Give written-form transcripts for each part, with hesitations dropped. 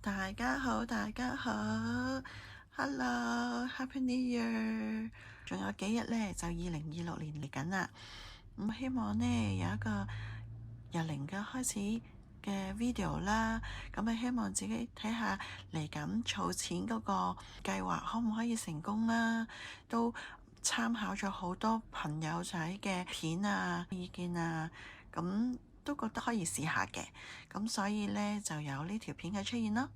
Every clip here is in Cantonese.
大家好，大家好，Hello，Happy New Year！仲有幾日呢，就2026年嚟緊啦。希望呢有一個由零嘅開始嘅 video 啦。希望自己睇下嚟緊儲錢嗰個計劃可唔可以成功啦。都參考咗好多朋友仔嘅片啊、意見啊，都覺得可以試下嘅，所以呢，就有呢條片嘅出現咯。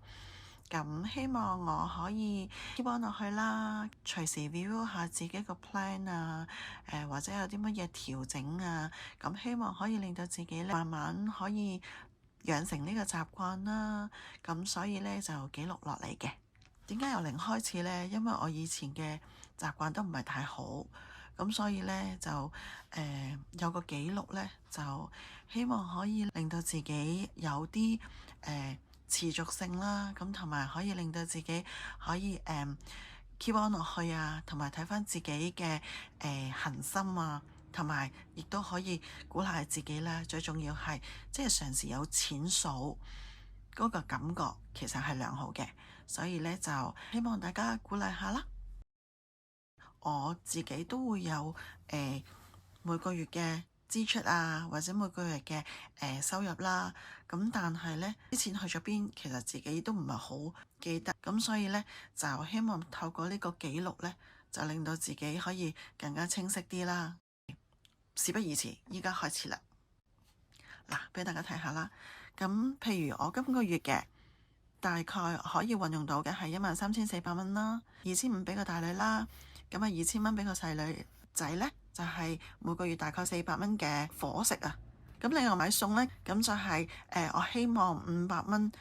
希望我可以 keep on 落去啦，隨時 review 下自己個 plan 啊，或者有啲乜嘢調整啊，希望可以令到自己呢慢慢可以養成呢個習慣啦。所以呢，就記錄落嚟嘅。點解由零開始呢？因為我以前嘅習慣都唔係太好，所以呢，就有個記錄呢，就希望可以令到自己有啲持續性啦，同埋可以令到自己可以keep on 落去啊，同埋睇翻自己嘅恒心啊，同埋亦都可以鼓勵自己啦。最重要係即係常時有錢數嗰個感覺，其實係良好嘅，所以呢，就希望大家鼓勵下啦。我自己都會有每個月嘅支出啊，或者每個月嘅收入啦。但係呢啲錢去咗邊，其實自己都唔係好記得。所以呢，就希望透過呢個記錄呢，就令到自己可以更加清晰啲啦。事不宜遲，依家開始啦。嗱，俾大家睇下啦。譬如我今個月嘅大概可以運用到嘅係13,400蚊啦，2,500俾個大女啦。2,000蚊俾個細女仔呢，就係每個月大概400蚊嘅伙食啊。另外買餸呢，就係我希望500蚊，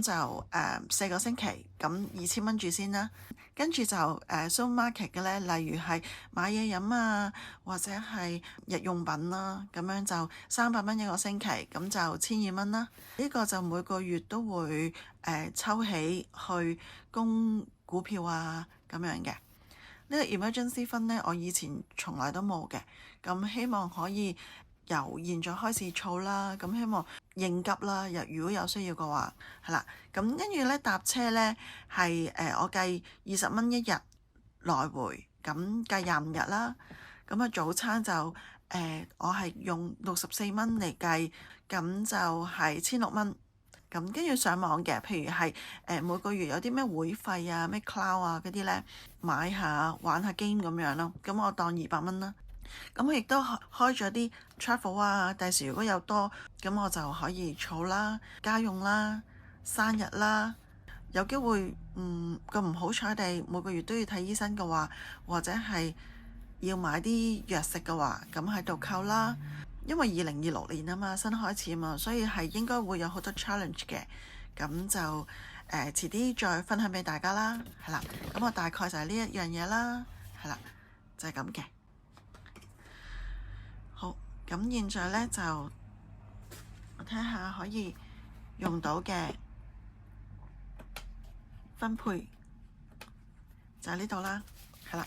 就4個星期，2,000蚊住先啦。跟住就supermarket 嘅呢，例如係買嘢飲啊，或者係日用品啦，咁樣就300蚊一個星期，就1,200蚊啦。呢個就每個月都會抽起去供股票啊咁樣嘅。呢個 emergency fund 呢，我以前從來都冇嘅，希望可以由現在開始儲啦，希望應急啦，如果有需要嘅話，係啦。跟住呢，搭車呢，係我計20蚊一日來回，計25日啦。早餐就我係用64蚊嚟計，就係1,600蚊。跟住上網嘅，譬如係每個月有啲咩會費啊、咩 cloud 啊嗰啲呢，買下玩下 game 咁樣咯。我當200蚊啦。我亦都開咗啲 travel 啊，第時如果有多，我就可以儲啦、家用啦、生日啦。有機會咁唔好彩地每個月都要睇醫生嘅話，或者係要買啲藥食嘅話，喺度扣啦。因為2026年啊嘛，新開始啊嘛，所以係應該會有好多 challenge 嘅。就遲啲再分享俾大家啦。係啦，我大概就係呢一樣嘢啦。係啦，就係咁嘅。好，現在呢，就我睇下可以用到嘅分配就喺呢度啦。係啦。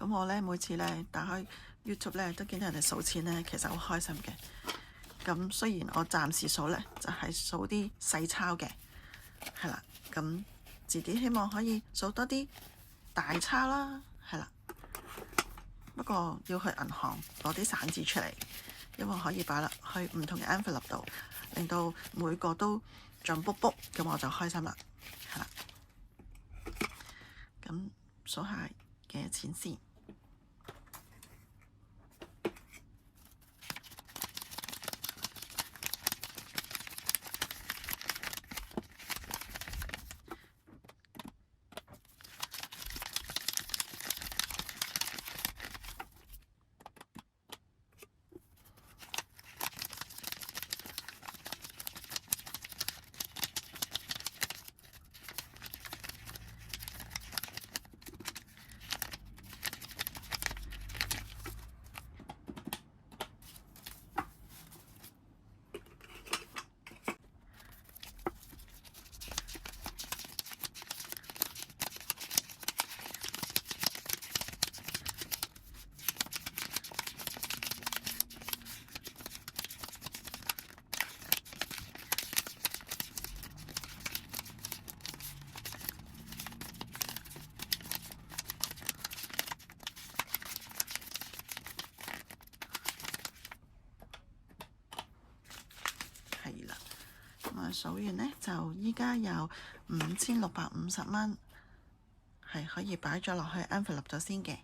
我呢，每次呢打開 YouTube 呢，都見到人哋數錢呢，其實好開心嘅。雖然我暫時數呢，就係數啲細鈔嘅，係啦。自己希望可以數多啲大鈔啦，係啦。不過要去銀行攞啲散紙出嚟，因為可以擺落去唔同嘅 envelope 度，令到每個都漲卜卜，我就開心啦，係啦。數下幾多錢先。我數完呢，就依家有5650蚊，係可以擺咗落去 envelope 咗先嘅。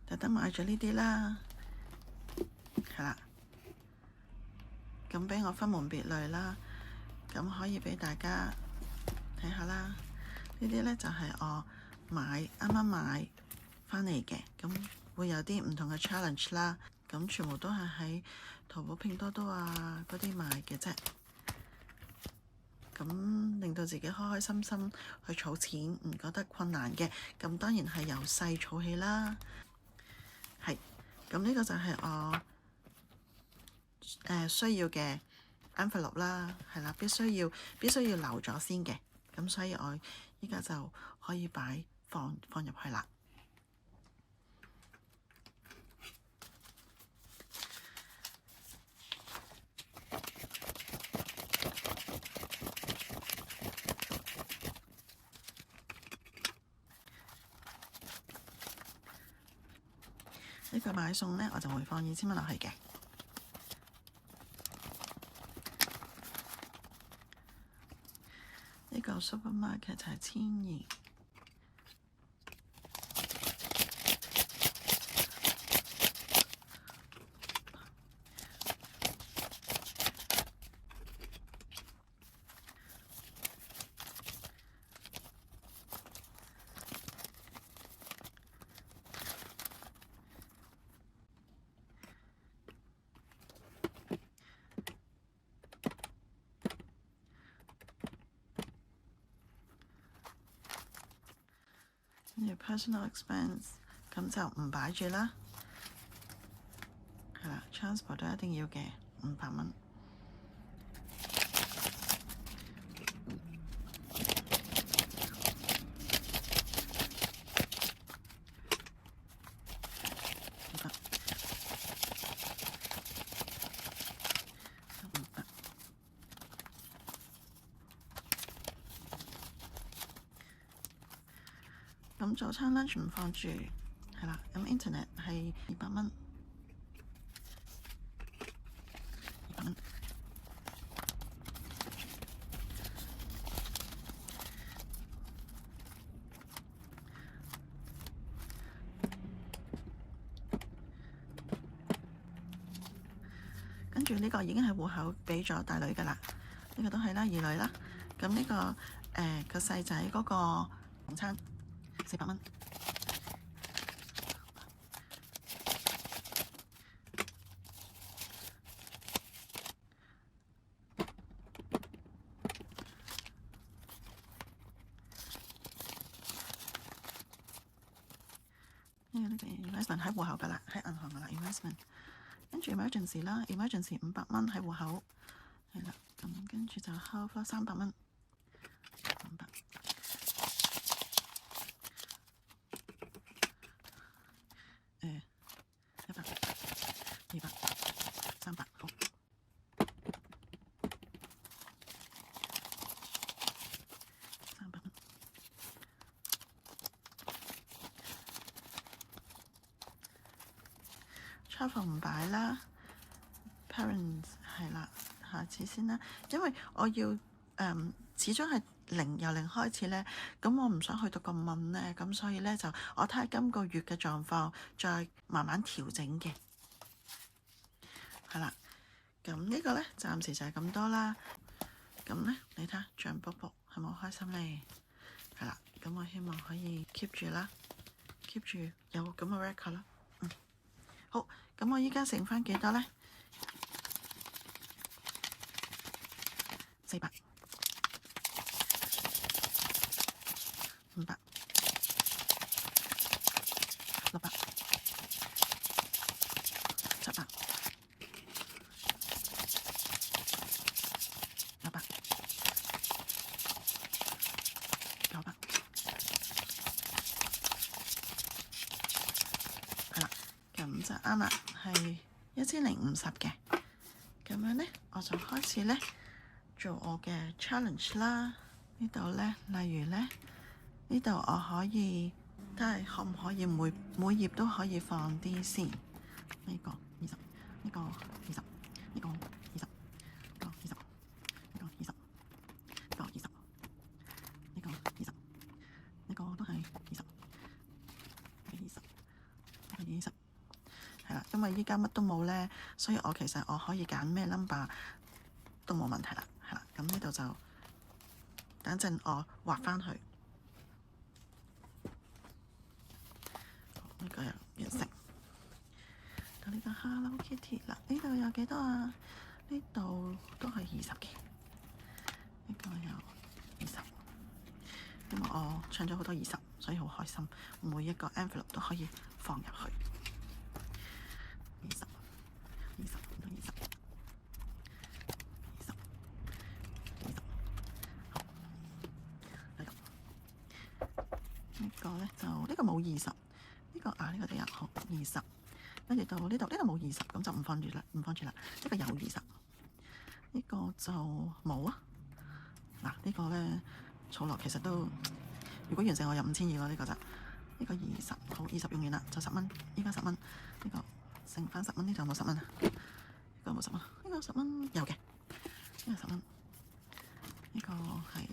特登買咗呢啲啦，係啦，咁俾我分門別類啦，咁可以俾大家睇下啦。呢啲呢，就係我啱啱買翻嚟嘅，咁會有啲唔同嘅 challenge 啦，咁全部都係喺淘寶、拼多多啊嗰啲買嘅啫。咁令到自己開開心心去儲錢，唔覺得困難嘅。咁當然係由細儲起啦。係，咁呢個就係我需要嘅 envelope 啦，係啦，必須要留咗先嘅。咁所以我依家就可以放入去啦。呢個買餸呢，我就會放2000蚊落去嘅。呢個 supermarket 就係1200。personal expense 咁就唔擺住啦，係啦 transport 都一定要嘅500蚊。咁早餐 lunch 唔放住，係啦。咁 internet 係200蚊，200蚊。跟住呢個已經係戶口俾咗大女㗎啦，呢個都係啦，二女啦。咁呢個個細仔嗰個午餐400蚊。呢個 investment 喺戶口㗎啦，喺銀行㗎啦 investment。跟住 emergency 啦 ，emergency 500蚊喺戶口，係啦。咁跟住就 health 300蚊，500。100、200、300，好。300蚊。travel 唔擺啦 ，parents 係啦，下次先啦，因為我要始終係由零開始咧，咁我唔想去到咁悶咧，咁所以咧就我睇下今個月嘅狀況，再慢慢調整嘅，係啦。咁呢個咧暫時就係咁多啦。咁咧你睇下漲卜卜係咪好開心咧？係啦，咁我希望可以 keep 住啦，keep 住有咁嘅 record 啦。好，咁我依家剩翻幾多咧？400、500、600、700、800、900，係啦，咁就啱啦，係1050嘅。咁樣咧，我就開始咧做我嘅 challenge 啦。呢度咧，例如咧，呢度我可以睇下可唔可以每頁都可以放啲先。呢個20，呢個20，呢個20，呢個20，呢個為依家乜都冇咧，所以其實我可以揀咩 number 都冇問題啦，係啦。咁呢度就等陣我畫翻去，呢個又完成。到呢個 Hello Kitty 啦，呢度有幾多啊？呢度都係20嘅，呢個有20。因為我唱咗好多20，所以好開心。每一個 envelope 都可以放入去。20，好，呢個咧就呢個冇20，呢個呢個都有好20。跟住到呢度，呢個冇20，咁就唔放住啦，唔放住啦。呢個有20，呢個就冇啊。嗱，呢個咧儲落其實都，如果完成我有52咯。呢個就呢個20，好20用完啦，就10蚊。依家10蚊，呢個剩翻10蚊，呢度有冇10蚊啊？呢個冇10蚊，呢個10蚊有嘅，呢個10蚊，呢個係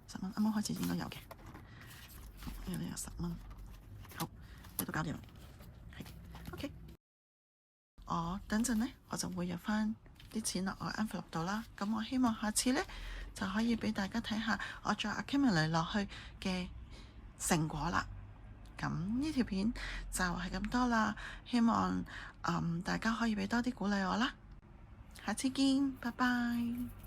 10蚊，啱啱開始應該有嘅。呢個10蚊，好，呢度搞掂啦。係 OK，我等陣咧，我就會入翻啲錢落我 envelope 度啦。咁我希望下次咧就可以俾大家睇下我再 accumulate 落去嘅成果啦。咁呢條片就係咁多啦，希望大家可以俾多啲鼓勵我啦。下次見，拜拜。